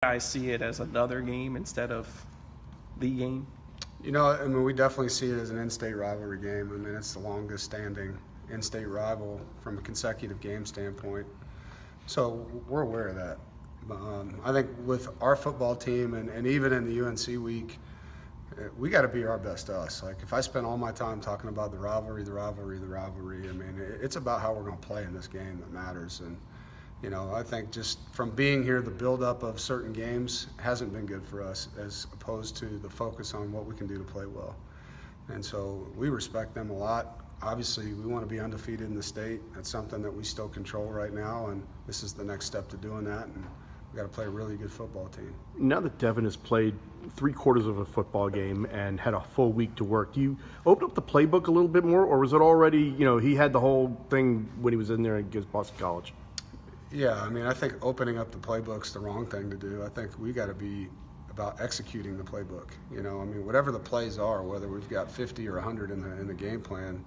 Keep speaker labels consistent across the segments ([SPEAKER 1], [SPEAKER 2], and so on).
[SPEAKER 1] guys see it as another game instead of the game?
[SPEAKER 2] You know, I mean, we definitely see it as an in-state rivalry game. I mean, it's the longest standing in-state rival from a consecutive game standpoint. So we're aware of that. I think with our football team and even in the UNC week, we got to be our best us. Like, if I spend all my time talking about the rivalry, I mean, it's about how we're going to play in this game that matters. And, you know, I think just from being here, the buildup of certain games hasn't been good for us as opposed to the focus on what we can do to play well. And so we respect them a lot. Obviously, we want to be undefeated in the state. That's something that we still control right now, and this is the next step to doing that. And we've got to play a really good football team.
[SPEAKER 3] Now that Devon has played 3/4 of a football game and had a full week to work, do you open up the playbook a little bit more, or was it already, you know, he had the whole thing when he was in there against Boston College?
[SPEAKER 2] Yeah, I mean, I think opening up the playbook's the wrong thing to do. I think we got to be about executing the playbook. You know, I mean, whatever the plays are, whether we've got 50 or 100 in the game plan,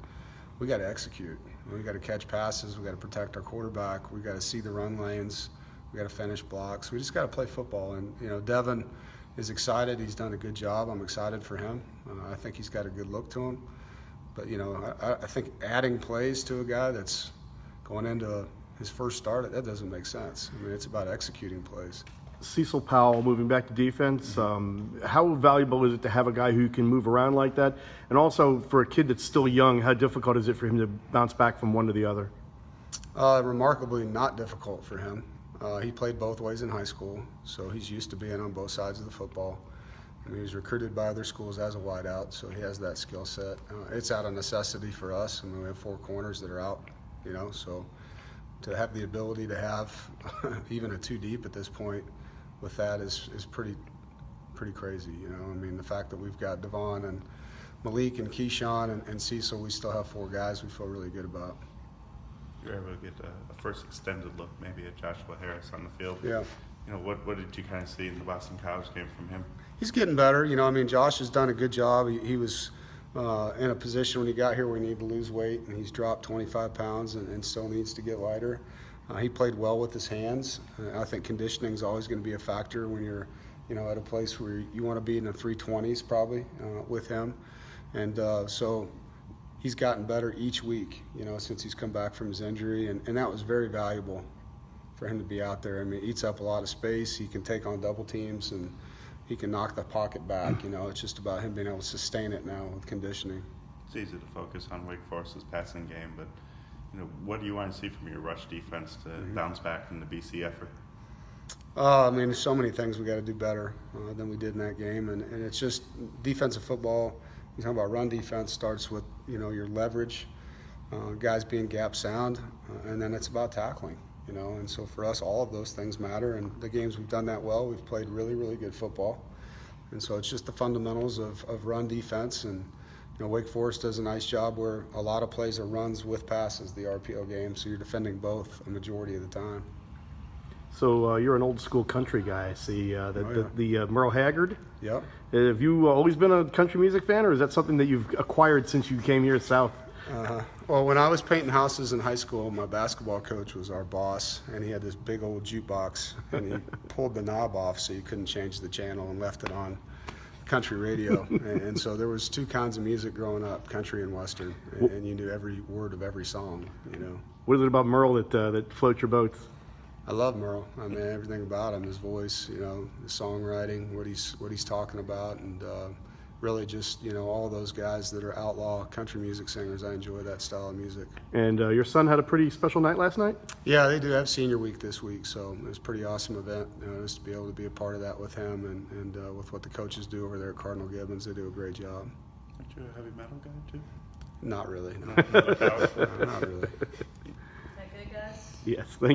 [SPEAKER 2] we got to execute. We got to catch passes. We got to protect our quarterback. We got to see the run lanes. We got to finish blocks. We just got to play football. And you know, Devon is excited. He's done a good job. I'm excited for him. I think he's got a good look to him. But you know, I think adding plays to a guy that's going into his first start, that doesn't make sense. I mean, it's about executing plays.
[SPEAKER 3] Cecil Powell moving back to defense, how valuable is it to have a guy who can move around like that? And also, for a kid that's still young, how difficult is it for him to bounce back from one to the other?
[SPEAKER 2] Remarkably not difficult for him. He played both ways in high school, so he's used to being on both sides of the football. I mean, he was recruited by other schools as a wideout, so he has that skill set. It's out of necessity for us. I mean, we have 4 corners that are out, you know, so to have the ability to have even a 2 deep at this point with that is pretty crazy, you know. I mean, the fact that we've got Devon and Malik and Keyshawn and Cecil, we still have 4 guys we feel really good about.
[SPEAKER 4] You're able to get a first extended look maybe at Joshua Harris on the field.
[SPEAKER 2] Yeah.
[SPEAKER 4] You know, what did you kind of see in the Boston College game from him?
[SPEAKER 2] He's getting better. You know, I mean, Josh has done a good job. He was in a position when he got here where he needed to lose weight, and he's dropped 25 pounds and still needs to get lighter. He played well with his hands. I think conditioning is always going to be a factor when you're, you know, at a place where you want to be in the 320s probably with him. And so he's gotten better each week, you know, since he's come back from his injury, and that was very valuable for him to be out there. I mean, he eats up a lot of space. He can take on double teams, and he can knock the pocket back. You know, it's just about him being able to sustain it now with conditioning.
[SPEAKER 4] It's easy to focus on Wake Forest's passing game, but you know, what do you want to see from your rush defense to bounce back from the BC effort?
[SPEAKER 2] I mean, there's so many things we got to do better than we did in that game, and it's just defensive football. You talk about run defense starts with, you know, your leverage, guys being gap sound, and then it's about tackling, you know. And so for us, all of those things matter. And the games we've done that well, we've played really, really good football. And so it's just the fundamentals of run defense. And you know, Wake Forest does a nice job where a lot of plays are runs with passes, the RPO game. So you're defending both a majority of the time.
[SPEAKER 3] So you're an old school country guy. I see the Merle Haggard.
[SPEAKER 2] Yep.
[SPEAKER 3] Have you always been a country music fan, or is that something that you've acquired since you came here south?
[SPEAKER 2] Well, when I was painting houses in high school, my basketball coach was our boss, and he had this big old jukebox, and he pulled the knob off so you couldn't change the channel and left it on country radio. And so there was 2 kinds of music growing up, country and western, and you knew every word of every song, you know.
[SPEAKER 3] What is it about Merle that floats your boats?
[SPEAKER 2] I love Merle. I mean, everything about him, his voice, you know, his songwriting, what he's talking about, and really just, you know, all those guys that are outlaw country music singers. I enjoy that style of music. And
[SPEAKER 3] your son had a pretty special night last night?
[SPEAKER 2] Yeah, they do have senior week this week, so it was a pretty awesome event. Just to be able to be a part of that with him and with what the coaches do over there at Cardinal Gibbons. They do a great job.
[SPEAKER 4] Aren't you a heavy metal guy too?
[SPEAKER 2] Not really. No.
[SPEAKER 4] Not
[SPEAKER 2] Not really.
[SPEAKER 5] Is that good, guys?
[SPEAKER 3] Yes, thank you.